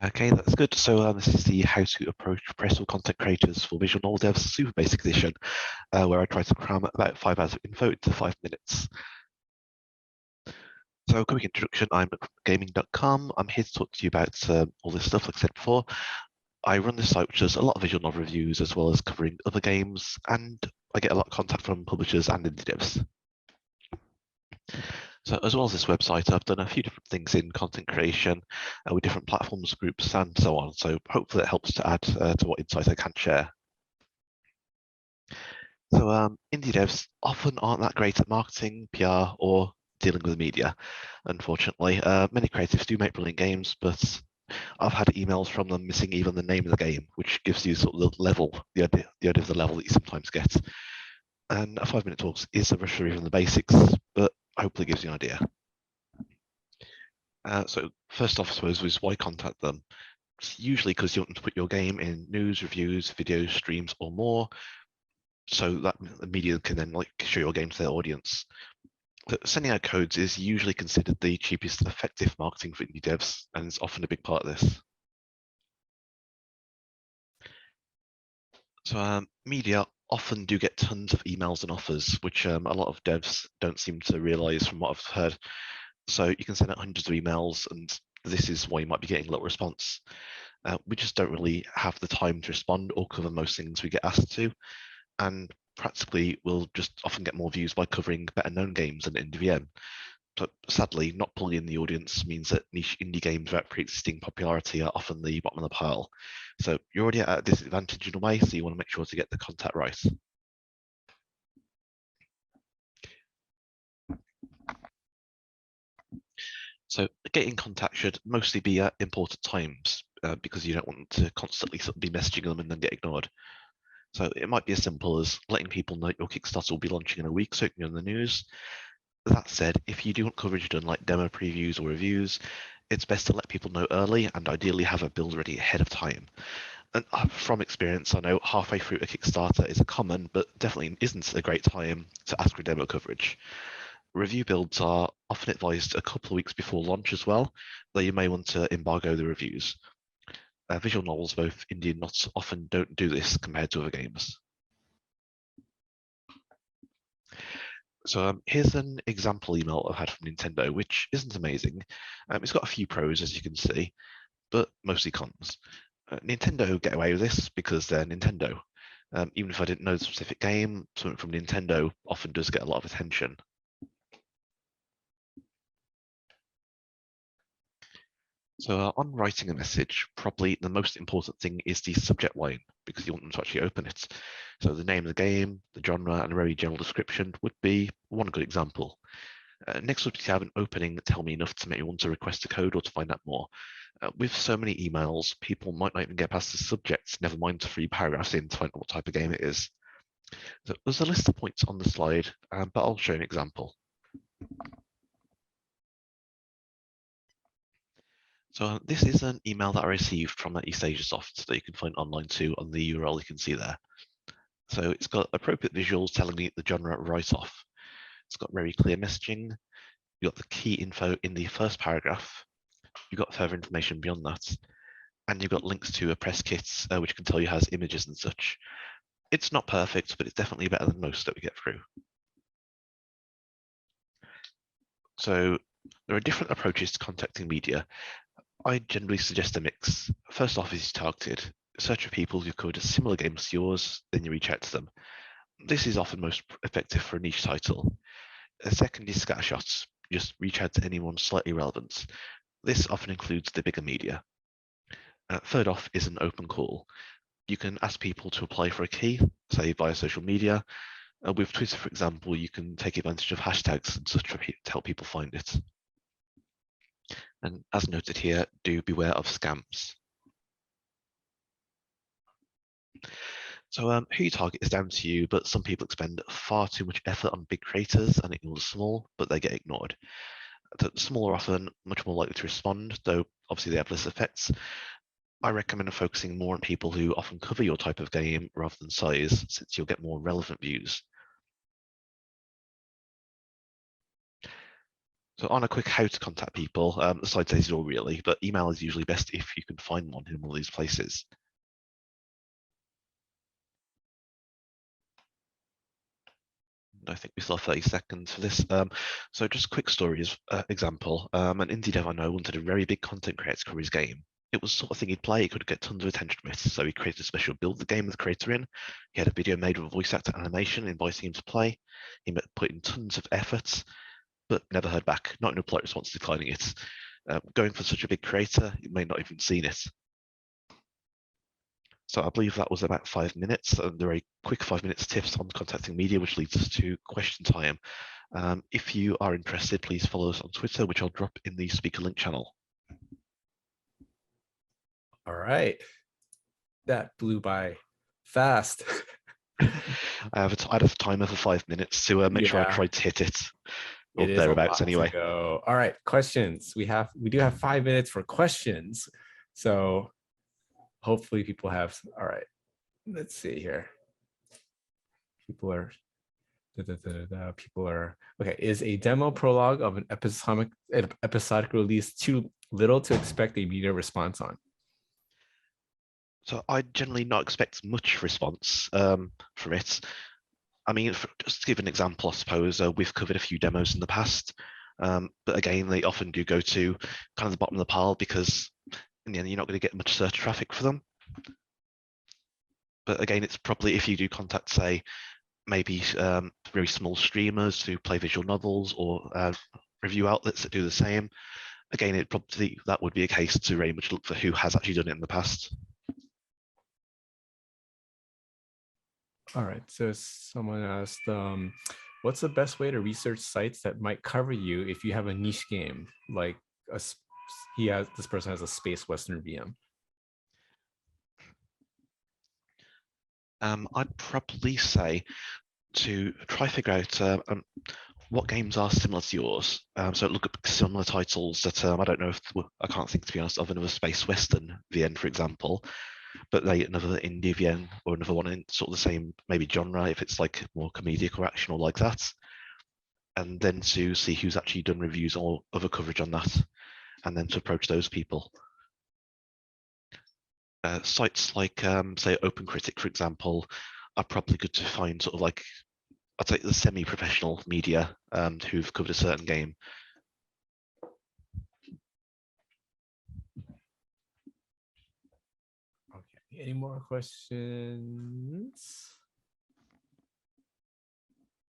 Okay, that's good. So this is the How to Approach Professional Content Creators for Visual Novel Devs Super Basic Edition, where I try to cram about 5 hours of info into 5 minutes. So quick introduction, I'm Nook from gaming.com. I'm here to talk to you about all this stuff, like I said before. I run this site which does a lot of visual novel reviews as well as covering other games, and I get a lot of contact from publishers and indie devs. So as well as this website, I've done a few different things in content creation with different platforms, groups, and so on. So hopefully that helps to add to what insight I can share. So indie devs often aren't that great at marketing, PR, or dealing with media, unfortunately. Many creatives do make brilliant games, but I've had emails from them missing even the name of the game, which gives you sort of the level, the idea of the level that you sometimes get. And a 5-minute talk is a rush through even the basics, but hopefully gives you an idea. So first off, I suppose, is why contact them? It's usually because you want them to put your game in news, reviews, videos, streams, or more, so that the media can then show your game to their audience. But sending out codes is usually considered the cheapest effective marketing for indie devs, and it's often a big part of this. So media often do get tons of emails and offers, which a lot of devs don't seem to realize from what I've heard. So you can send out hundreds of emails, and this is why you might be getting little response. We just don't really have the time to respond or cover most things we get asked to. And practically, we'll just often get more views by covering better known games than indie VM. But sadly, not pulling in the audience means that niche indie games without pre-existing popularity are often the bottom of the pile. So you're already at a disadvantage in a way, so you want to make sure to get the contact right. So getting in contact should mostly be at important times because you don't want to constantly sort of be messaging them and then get ignored. So it might be as simple as letting people know your Kickstarter will be launching in a week, so it can be on the news. That said, if you do want coverage done like demo previews or reviews, it's best to let people know early and ideally have a build ready ahead of time. And from experience, I know halfway through a Kickstarter is a common, but definitely isn't a great time to ask for demo coverage. Review builds are often advised a couple of weeks before launch as well, though you may want to embargo the reviews. Visual novels, both indie and not, often don't do this compared to other games. So here's an example email I've had from Nintendo, which isn't amazing. It's got a few pros, as you can see, but mostly cons. Nintendo get away with this because they're Nintendo. Even if I didn't know the specific game, something from Nintendo often does get a lot of attention. So on writing a message, probably the most important thing is the subject line, because you want them to actually open it. So the name of the game, the genre, and a very general description would be one good example. Next would be to have an opening tell me enough to make me want to request a code or to find out more. With so many emails, people might not even get past the subject, never mind 3 paragraphs in to find out what type of game it is. So there's a list of points on the slide, but I'll show an example. So this is an email that I received from East Asia Soft that you can find online too on the URL you can see there. So it's got appropriate visuals telling me the genre right off. It's got very clear messaging. You've got the key info in the first paragraph. You've got further information beyond that. And you've got links to a press kit, which can tell you has images and such. It's not perfect, but it's definitely better than most that we get through. So there are different approaches to contacting media. I generally suggest a mix. First off is targeted. Search for people who've covered a similar game to yours, then you reach out to them. This is often most effective for a niche title. A second is scattershots. Just reach out to anyone slightly relevant. This often includes the bigger media. Third off is an open call. You can ask people to apply for a key, say via social media. With Twitter, for example, you can take advantage of hashtags and such to help people find it. And as noted here, do beware of scams. So who you target is down to you, but some people expend far too much effort on big creators and ignore the small, but they get ignored. The small are often much more likely to respond, though obviously they have less effects. I recommend focusing more on people who often cover your type of game rather than size, since you'll get more relevant views. So on a quick how to contact people, the slide says it all really, but email is usually best if you can find one in one of these places. I think we still have 30 seconds for this. So just a quick story as example. An indie dev I know wanted a very big content creator to cover his game. It was the sort of thing he'd play, he could get tons of attention from it. So he created a special build the game with the creator in. He had a video made with a voice actor animation inviting him to play. He put in tons of effort, but never heard back. Not in a polite response, declining it. Going for such a big creator, you may not even seen it. So I believe that was about 5 minutes, and there are quick 5 minutes tips on contacting media, which leads us to question time. If you are interested, please follow us on Twitter, which I'll drop in the speaker link channel. All right. That blew by fast. I'd have a timer for 5 minutes to make sure I tried to hit it, or It is a thereabouts lot anyway. to go. All right, questions. We do have 5 minutes for questions. So hopefully people have, all right, let's see here. People are, okay. Is a demo prologue of an episodic release too little to expect a media response on? So I generally not expect much response from it. I mean, just to give an example, I suppose we've covered a few demos in the past, but again, they often do go to kind of the bottom of the pile because in the end, you're not going to get much search traffic for them. But again, it's probably if you do contact, say, maybe very small streamers who play visual novels or review outlets that do the same. Again, it probably that would be a case to very much look for who has actually done it in the past. All right. So someone asked, what's the best way to research sites that might cover you if you have a niche game like this person has a Space Western VM? I'd probably say to try figure out what games are similar to yours. So look at similar titles that I don't know if I can't think to be honest of another Space Western VN, for example, but another indie VN or another one in sort of the same maybe genre if it's like more comedic or action or like that, and then to see who's actually done reviews or other coverage on that, and then to approach those people. Sites like say OpenCritic, for example, are probably good to find sort of like I'd say the semi-professional media who've covered a certain game. Okay. Any more questions?